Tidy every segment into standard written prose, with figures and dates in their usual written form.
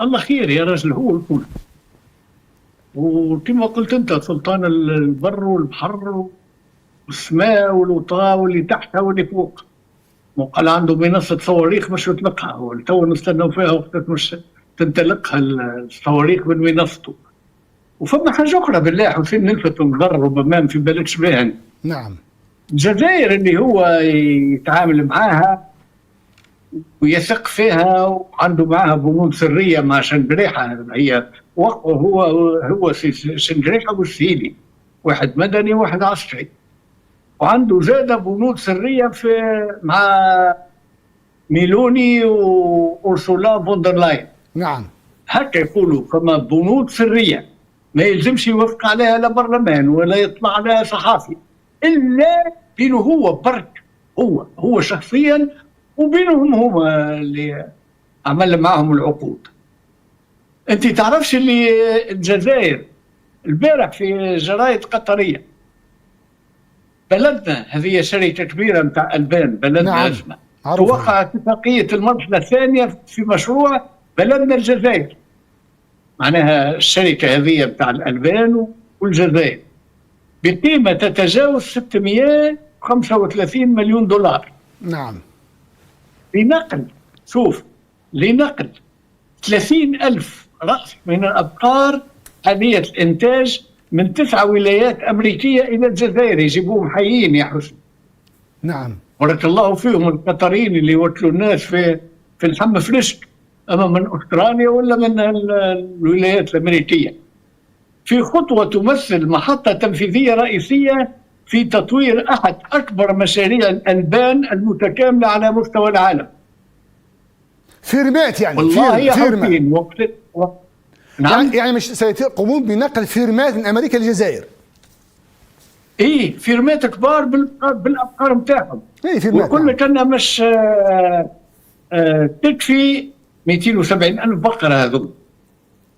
الله خير يا رجل، هو الكل. وكما قلت انت، سلطان البر والبحر والسماء والوطا واللي تحتها واللي فوق. وقال عنده منصة صواريخ مش يطلقها، هو تو نستناو فيها وقت مش تنطلقها الصواريخ من منصته. وفما حاجة أخرى بالله حسين نلفت ونقرر ربما ما في بالكش بها. نعم. الجزائر اللي هو يتعامل معاها ويثق فيها وعنده معاها بنود سرية مع شنقريحة، هي هو شنقريحة والسيلي، واحد مدني وواحد عسكري، وعنده زاد بنود سرية مع ميلوني وأرسولا فوندرلاين. نعم. هكا يقولوا، فما بنود سرية ما يلزمش يوافق عليها لا برلمان ولا يطلع عليها صحافي، إلا بينه هو برك، هو شخصيا، وبينهم هما اللي عمل معهم العقود. انت تعرفش اللي الجزائر البارح في جرايد قطرية، بلدنا هذه شركة كبيرة متاع ألبان، بلدنا نعم. اسمها، توقع اتفاقية المرحلة الثانية في مشروع بلدنا الجزائر، معناها الشركة هذه متاع الألبان والجزائر بقيمة تتجاوز 635 مليون دولار. نعم. لنقل، شوف، لنقل 30,000 رأس من الأبقار آلية الإنتاج من 9 ولايات أمريكية إلى الجزائر، يجيبوهم حيين يا حسن. نعم. بارك الله فيهم القطريين اللي يوكلوا الناس في الحم فريشك، أما من أستراليا ولا من الولايات الأمريكية، في خطوة تمثل محطة تنفيذية رئيسية في تطوير أحد أكبر مشاريع الألبان المتكاملة على مستوى العالم. فيرمات يعني، والله فيرمات. نعم. يعني مش سيقومون بنقل فيرمات من أمريكا للجزائر. إيه، فيرمات كبار بالأبقار نتاعهم. إيه، فيرمات. ويقول لك أنها مش تكفي 270,000 بقرة، هذو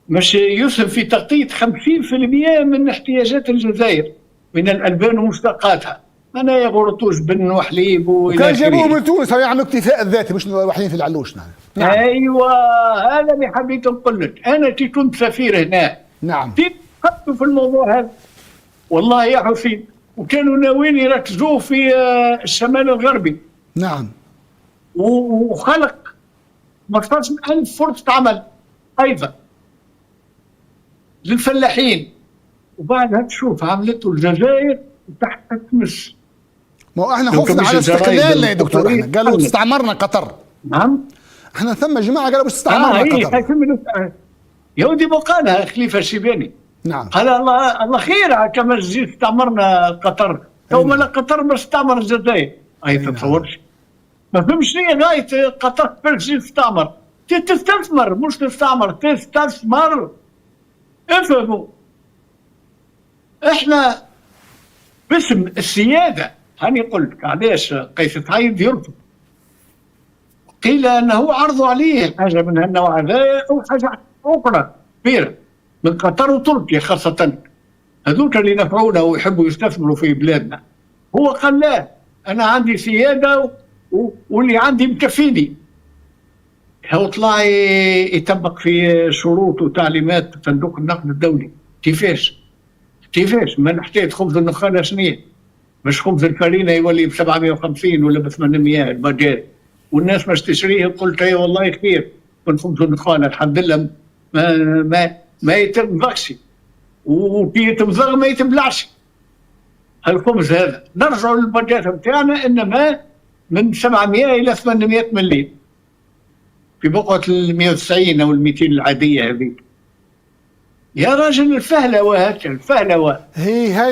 مش يسهم في تغطية 50% من احتياجات الجزائر من الألبان ومشتقاتها. أنا يغرطوش بن وحليب وكان جابوه من تونس يعملوا اكتفاء الذاتي، مش واحدين في العلوش. نعم. أيوة، هذا اللي حبيت نقول لك. أنا كي كنت سفير هنا، نعم، فكرت في الموضوع هذا والله يا حسين، وكانوا ناويين يركزوه في الشمال الغربي. نعم. وخلق 15,000 فرصة عمل أيضا للفلاحين. وبعدها تشوف عملته الجزائر تحت تمس. ما احنا خفنا على استقلالنا يا دكتور، احنا قالوا استعمرنا قطر. نعم. احنا ثم جماعه قالوا باش استعمرنا قطر. يهودي قالها خليفه الشيباني. نعم. قال الله خير كما جيت استعمرنا قطر، تو ما قطر باش استعمر الجزائر. اي تتصورش، ما فهمش ليه غايه قطر باش تجي تستعمر، تستثمر مش تستعمر، تستثمر. افهموا، احنا باسم السياده، هاني قلت علاش قيس سعيد يرفض. قيل انه عرضوا عليه حاجه من هالنوع هذا او حاجه اخرى كبيره من قطر وتركيا خاصه، هذوك اللي نفعونا ويحبوا يستثمروا في بلادنا. هو قال لا، انا عندي سياده واللي عندي مكفيني. هو طلع يطبق في شروط وتعليمات صندوق النقد الدولي. كيفاش ما نحتاج خبز النخاله شنية، مش خبز الفرينه يولي ب 750 ولا ب 800 الباجات، والناس مش تشريه. قلت اي والله خير من خبز النخاله، الحمد لله ما يتمضغش، وكي يتمضغ ما يتبلعش الخبز هذا. نرجعوا للباجات نتاعنا، انما من 700 الى 800 مليم في بقعه ال 190 او ال 200 العاديه هذيك. يا راجل الفهلوه، هكا الفهلوه هاي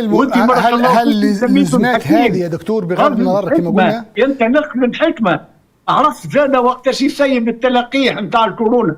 اللزمات هذه يا دكتور، بغض النظر كما قلنا ينطلق من حكمه. عرفت زاد وقتاش يسيب التلقيح نتاع الكورونا،